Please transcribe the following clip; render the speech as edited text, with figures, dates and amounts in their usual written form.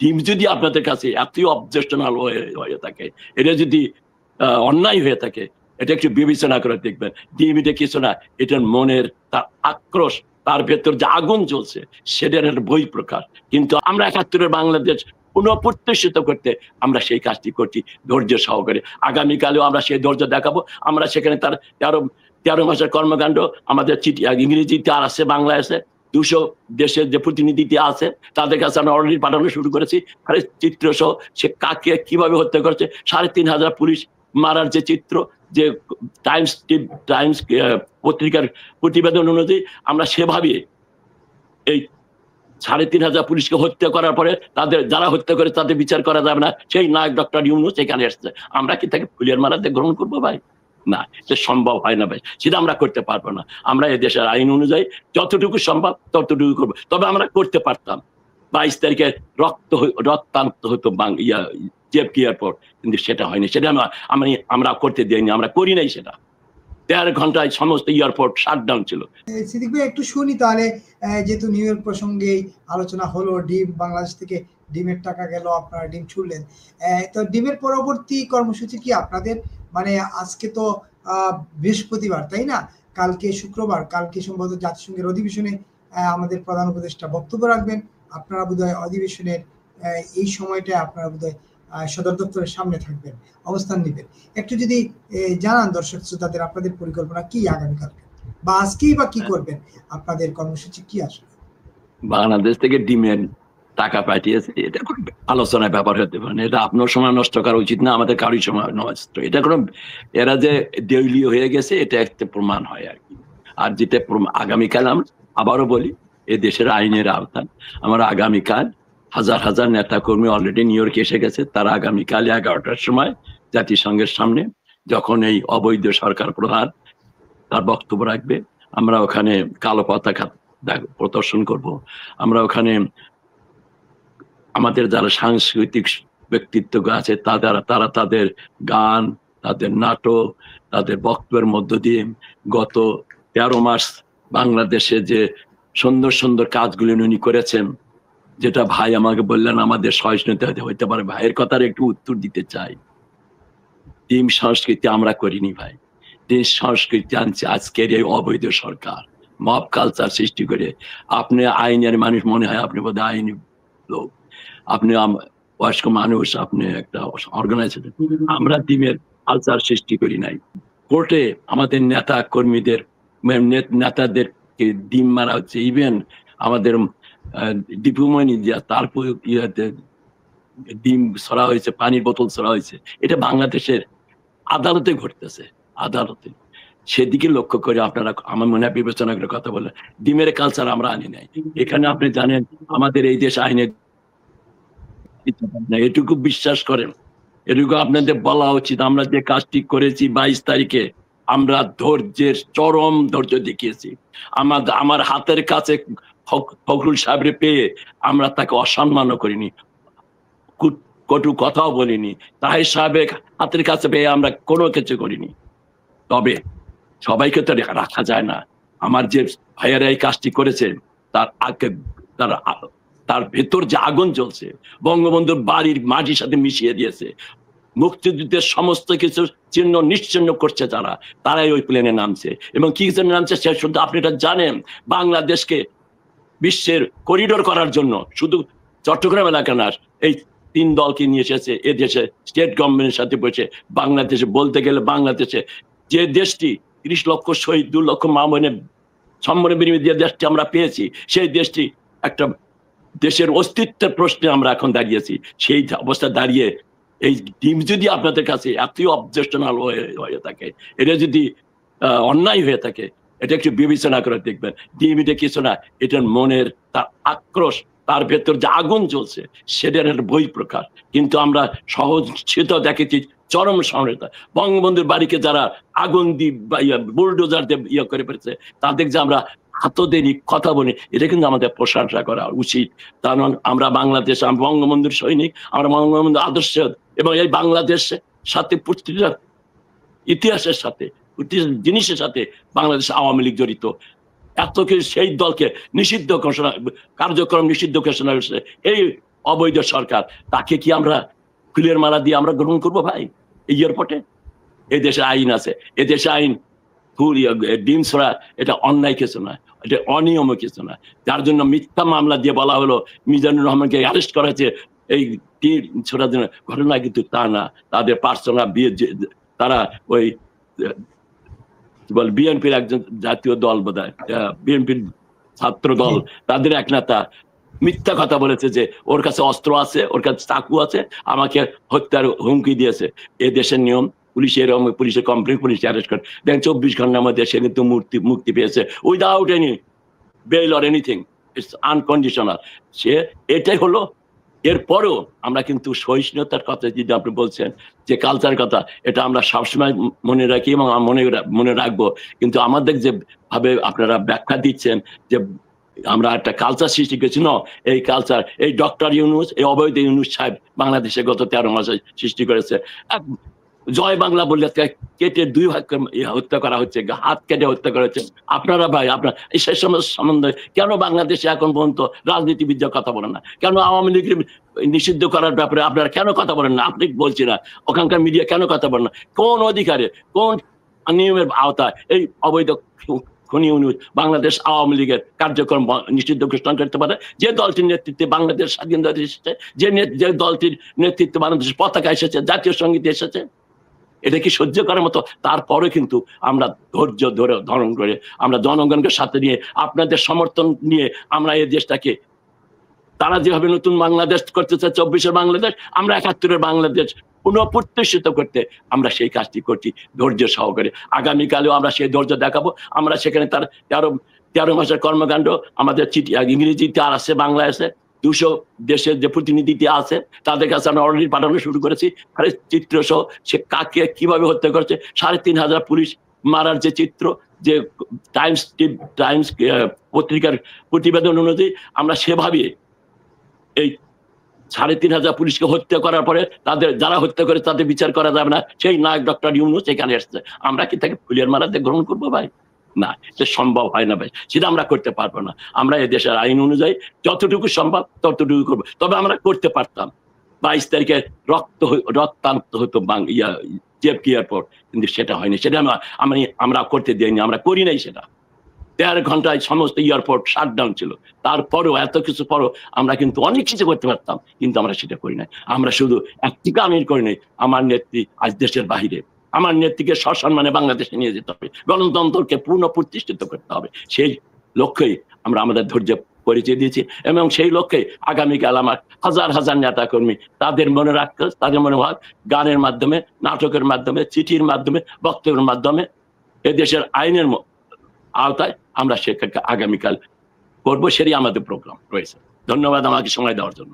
Team যদি আপনাদের কাছে এতই অবজেকশনাল হয়ে থাকে, এটা যদি অন্যায় হয়ে থাকে, এটা একটু বিবেচনা করে দেখবেন। টিম এটা কিছু না, এটার মনের তার আক্রোশ, তার ভেতর যে আগুন জ্বলছে সেটার একটা বই প্রকাশ। কিন্তু আমরা ৭১-এর বাংলাদেশ পুনঃপ্রতিষ্ঠিত করতে আমরা সেই কাজটি করছি ধৈর্য সহকারে। আগামীকালেও আমরা সেই ধৈর্য দেখাবো। আমরা সেখানে তার ১৩ মাসের কর্মকাণ্ড আমাদের চিঠি ইংরেজিতে আর আছে, বাংলায় আছে, ২০০ দেশের যে প্রতিনিধিতে আছে তাদের কাছে আমরা অলরেডি পাঠানো শুরু করেছি। আরে চিত্র সহ সে কাকে কিভাবে হত্যা করছে, ৩৫০০ পুলিশ মারার যে চিত্র, যে টাইমস পত্রিকার প্রতিবেদন অনুযায়ী আমরা সেভাবে এই ৩৫০০ পুলিশকে হত্যা করার পরে তাদের যারা হত্যা করে তাদের বিচার করা যাবে না, সেই নায়ক ডক্টর ইউনূস এখানে এসছে। আমরা কি তাকে ফুলের মালাতে গ্রহণ করবো ভাই? না, সে সম্ভব হয় না ভাই, সেটা আমরা করতে পারবো না। আমরা এদেশের আইন অনুযায়ী যতটুকু সম্ভব ততটুকু করবো। তবে আমরা করতে পারতাম ২২ তারিখে রক্তান্ত হতো জেএফকে এয়ারপোর্ট, কিন্তু সেটা হয়নি। সেটা আমরা করতে দিইনি, আমরা করি নাই সেটা। ১৩ ঘন্টায় সমস্ত এয়ারপোর্ট শাটডাউন ছিল। সিদ্দিক ভাই একটু শুনি তাহলে, যেহেতু নিউ ইয়র্ক প্রসঙ্গেই আলোচনা হলো, ডিম বাংলাদেশ থেকে ডিমের টাকা গেল, আপনারা ডিম ছুড়লেন, তো ডিমের পরবর্তী কর্মসূচি কি আপনাদের? মানে আজকে তো বৃহস্পতিবার, তাই না? কালকে শুক্রবার, কালকে সম্ভবত জাতিসংঘের অধিবেশনে আমাদের প্রধান উপদেষ্টা বক্তব্য রাখবেন। আপনারা বোধহয় অধিবেশনের এই সময়টা আপনারা বোধহয় সদর দপ্তরের সামনে থাকবেন, অবস্থান নেবেন। একটু যদি জানান দর্শক শ্রোতাদের আপনাদের পরিকল্পনা কি আগামীকালকে, বা আজকেই বা কি করবেন, আপনাদের কর্মসূচি কি আসলে? বাংলাদেশ থেকে ডিমের টাকা পাঠিয়েছে, এটা কোনো আলোচনার ব্যাপার হতে পারে না। এটা আপনার সময় নষ্ট করা উচিত না, আমাদের কারোর সময় নষ্ট। এটা কোনো, এরা যে দেউলিও হয়ে গেছে এটা একটা প্রমাণ হয় আর কি। আর যেটা আগামীকাল আমরা আবারও বলি, এ দেশের আইনের আওতায় আমরা আগামীকাল হাজার হাজার নেতা কর্মী অলরেডি নিউ ইয়র্কে এসে গেছে। তারা আগামীকাল ১১টার সময় জাতিসংঘের সামনে যখন এই অবৈধ সরকার প্রধান তার বক্তব্য রাখবে, আমরা ওখানে কালো পতাকা প্রদর্শন করব। আমরা ওখানে আমাদের যারা সাংস্কৃতিক ব্যক্তিত্ব আছে তারা তাদের গান, তাদের নাটক, তাদের বক্তব্যের মধ্য দিয়ে গত ১৩ মাস বাংলাদেশে যে সুন্দর সুন্দর কাজগুলি উনি করেছেন, যেটা ভাই আমাকে বললেন আমাদের সহিষ্ণুতা হইতে পারে, ভাইয়ের কথার একটু উত্তর দিতে চাই। টিম সংস্কৃতি আমরা করিনি ভাই, টিম সংস্কৃতি আনছে আজকের এই অবৈধ সরকার, মব কালচার সৃষ্টি করে। আপনি আইনের মানুষ মনে হয়, আপনি বোধহয় আইনি লোক, আপনি বয়স্ক মানুষ, আপনি একটা অর্গানাইজেশন। আমরা টিমের কালচার সৃষ্টি করি নাই। কোর্টে আমাদের নেতা কর্মীদের নেতাদেরকে ডিম মারা হচ্ছে, ইভেন আমাদের ডিপুমনি দিয়া তারপর ডিম ছড়া হয়েছে, পানির বোতল ছড়া হয়েছে। এটা বাংলাদেশের আদালতে ঘটতেছে, আদালতে। সেদিকে লক্ষ্য করে আপনারা আমার মনে হয় বিবেচনা করে কথা বলেন। ডিমের কালচার আমরা আনি নাই এখানে। আপনি জানেন আমাদের এই দেশ আইনের এটুকু বিশ্বাস করেন, এটুকু আপনাদের বলা উচিত। আমরা যে কাজটি করেছি ২২ তারিখে, আমরা ধৈর্যের চরম ধৈর্য দেখিয়েছি। আমার হাতের কাছে ফখরুল সাহেব পেয়ে আমরা তাকে অসম্মানও করিনি, কটু কথাও বলিনি। তাহের সাহেবের হাতের কাছে পেয়ে আমরা কোনো কিছু করিনি। তবে সবাইকে তো রাখা যায় না। আমার যে ভাইয়েরা এই কাজটি করেছে তার আগে তার ভেতর যে আগুন জ্বলছে, বঙ্গবন্ধুর বাড়ির মাটির সাথে মিশিয়ে দিয়েছে। মুক্তিযুদ্ধের সমস্ত কিছু চিহ্ন নিশ্চিহ্ন করছে যারা, তারাই ওই প্লেনে নামছে। এবং কি জন্য নামছে সে শুধু আপনি এটা জানেন, বাংলাদেশকে বিশ্বের করিডোর করার জন্য। শুধু চট্টগ্রাম এলাকা না, এই ৩ দলকে নিয়ে এসেছে এদেশে স্টেট গভর্নমেন্টের সাথে বসে। বাংলাদেশে বলতে গেলে বাংলাদেশে যে দেশটি ৩০ লক্ষ শহীদ, ২ লক্ষ মা বোনের সম্মানের বিনিময়ে যে দেশটি আমরা পেয়েছি, সেই দেশটি একটা দেশের অস্তিত্বের প্রশ্নে আমরা এখন দাঁড়িয়েছি। সেই অবস্থা দাঁড়িয়ে এই টিম যদি আপনাদের কাছে এতই অবজেকশনাল হয়ে থাকে, এটা যদি অন্যায় হয়ে থাকে, এটা একটু বিবেচনা করে দেখবেন। টিম এটা কিছু না, এটার মনের তার আক্রোশ, তার ভেতর যে আগুন জ্বলছে সেটার একটা বই প্রকাশ। কিন্তু আমরা সহজ দেখেছি চরম সহায়তা। বঙ্গবন্ধুর বাড়িকে যারা আগুন দিয়ে বুলডোজার দিয়ে করে ফেলেছে, তাদের যে আমরা হাতদেরই কথা বলি, এটা কিন্তু আমাদের প্রশংসা করা উচিত। কারণ আমরা বাংলাদেশ, বঙ্গবন্ধুর সৈনিক, আমরা বঙ্গবন্ধুর আদর্শ এবং এই বাংলাদেশের সাথে প্রতিটা ইতিহাসের সাথে, জিনিসের সাথে বাংলাদেশ আওয়ামী লীগ জড়িত। এত কিছু সেই দলকে নিষিদ্ধ ঘোষণা, কার্যক্রম নিষিদ্ধ ঘোষণা করেছে। এই অবৈধ সরকার, তাকে কি আমরা ফুলের মালা দিয়ে আমরা গ্রহণ করবো ভাই এই এয়ারপোর্টে? এদেশে আইন আছে, এদেশে আইন ফুল ডিম ছড়া এটা অন্যায় কিছু না, এটা অনিয়ম কিছু না। যার জন্য মিথ্যা মামলা দিয়ে বলা হলো মিজানুর রহমানকে অ্যারেস্ট করা হয়েছে এই ডিম ছোড়ার জন্য, ঘটনা কিন্তু তা না। তাদের পার্সোনাল তারা ওই বিএনপির একজন জাতীয় দল বোধহয়, বিএনপির ছাত্র দল, তাদের এক নেতা মিথ্যা কথা বলেছে যে ওর কাছে অস্ত্র আছে, ওর কাছে চাকু আছে, আমাকে হত্যার হুমকি দিয়েছে। এ দেশের নিয়ম, পুলিশের কমপ্লেন, পুলিশ অ্যারেস্ট করে দেখেন 24 ঘন্টার মধ্যে সে কিন্তু মুক্তি পেয়েছে without any bail or anything, it's unconditional. সে এটাই হলো। এরপরও আমরা কিন্তু সহিষ্ণুতার কথা যদি আপনি বলছেন, যে কালচার কথা, এটা আমরা সবসময় মনে রাখি এবং মনে রাখবো। কিন্তু আমাদের যে ভাবে আপনারা ব্যাখ্যা দিচ্ছেন যে আমরা একটা কালচার সৃষ্টি করেছি, না, এই কালচার এই ডক্টর ইউনূস, এই অবৈধ ইউনূস সাহেব বাংলাদেশে গত 13 মাসে সৃষ্টি করেছে। জয় বাংলা বললে কেটে 2 ভাগ হত্যা করা হচ্ছে, হাত কেটে হত্যা করা হচ্ছে। আপনারা ভাই, আপনার সেই সম্বন্ধে কেন বাংলাদেশে এখন পর্যন্ত রাজনীতিবিদদের কথা বলেন না? কেন আওয়ামী লীগের নিষিদ্ধ করার ব্যাপারে আপনারা কেন কথা বলেন না? আপনি বলছি না, ওখানকার মিডিয়া কেন কথা বলেন না? কোন অধিকারে, কোন নিয়মের আওতায় এই অবৈধ খনি ইউনূস বাংলাদেশ আওয়ামী লীগের কার্যক্রম নিষিদ্ধ ঘোষণা করতে পারে? যে দলটির নেতৃত্বে বাংলাদেশ স্বাধীনতা এসেছে, যে দলটির নেতৃত্বে বাংলাদেশের পতাকা এসেছে, জাতীয় সঙ্গীত এসেছে, এটা কি সহ্য করার মতো? তারপরে কিন্তু আমরা ধৈর্য ধরে ধারণ করে আমরা জনগণকে সাথে নিয়ে, আপনাদের সমর্থন নিয়ে আমরা এই দেশটাকে, তারা যেভাবে নতুন বাংলাদেশ করতে চায়, 24-এর বাংলাদেশ, আমরা 71-এর বাংলাদেশ পুনঃপ্রতিষ্ঠিত করতে আমরা সেই কাজটি করছি ধৈর্য সহকারে। আগামীকালেও আমরা সেই ধৈর্য দেখাবো। আমরা সেখানে তার 13 মাসের কর্মকাণ্ড আমাদের চিঠি ইংরেজিতে আর আছে, বাংলায় আছে, 200 দেশের যে প্রতিনিধিটি আছে তাদের কাছে আমরা অলরেডি পাঠানো শুরু করেছি, চিত্র সহ সে কাকে কিভাবে হত্যা করেছে। 3500 পুলিশ মারার যে চিত্র, যে টাইমস পত্রিকার প্রতিবেদন অনুযায়ী আমরা সেভাবে এই 3500 পুলিশকে হত্যা করার পরে তাদের যারা হত্যা করে তাদের বিচার করা যাবে না, সেই নায়ক ডক্টর ইউনূস এখানে এসছে। আমরা কি তাকে ফুলের মালাতে গ্রহণ করবো ভাই? না, এটা সম্ভব হয় না ভাই, সেটা আমরা করতে পারবো না। আমরা এদেশের আইন অনুযায়ী যতটুকু সম্ভব ততটুকু করবো। তবে আমরা করতে পারতাম 22 তারিখে রক্তান্ত হতো জেএফকে এয়ারপোর্ট, কিন্তু সেটা হয়নি। সেটা আমরা করতে দিইনি, আমরা করি নাই সেটা। 13 ঘন্টায় সমস্ত এয়ারপোর্ট শাটডাউন ছিল। তারপরেও এত কিছু পরও আমরা কিন্তু অনেক কিছু করতে পারতাম, কিন্তু আমরা সেটা করি নাই। আমরা শুধু একটি কামিল করি নাই, আমার নেত্রী আজ দেশের বাহিরে, আমার নেত্রীকে সসম্মানে বাংলাদেশে নিয়ে যেতে হবে, গণতন্ত্রকে প্রতিষ্ঠিত করতে হবে। সেই লক্ষ্যেই আমরা আমাদের ধৈর্য পরিচয় দিয়েছি এবং সেই লক্ষ্যে আগামীকাল আমার হাজার হাজার নেতা কর্মী তাদের মনে রাখতে, তাদের মনে ভাব গানের মাধ্যমে, নাটকের মাধ্যমে, চিঠির মাধ্যমে, বক্তব্যের মাধ্যমে এদেশের আইনের আওতায় আমরা সেটাকে আগামীকাল করবো। সেটাই আমাদের প্রোগ্রাম রয়েছে। ধন্যবাদ আমাকে সময় দেওয়ার জন্য।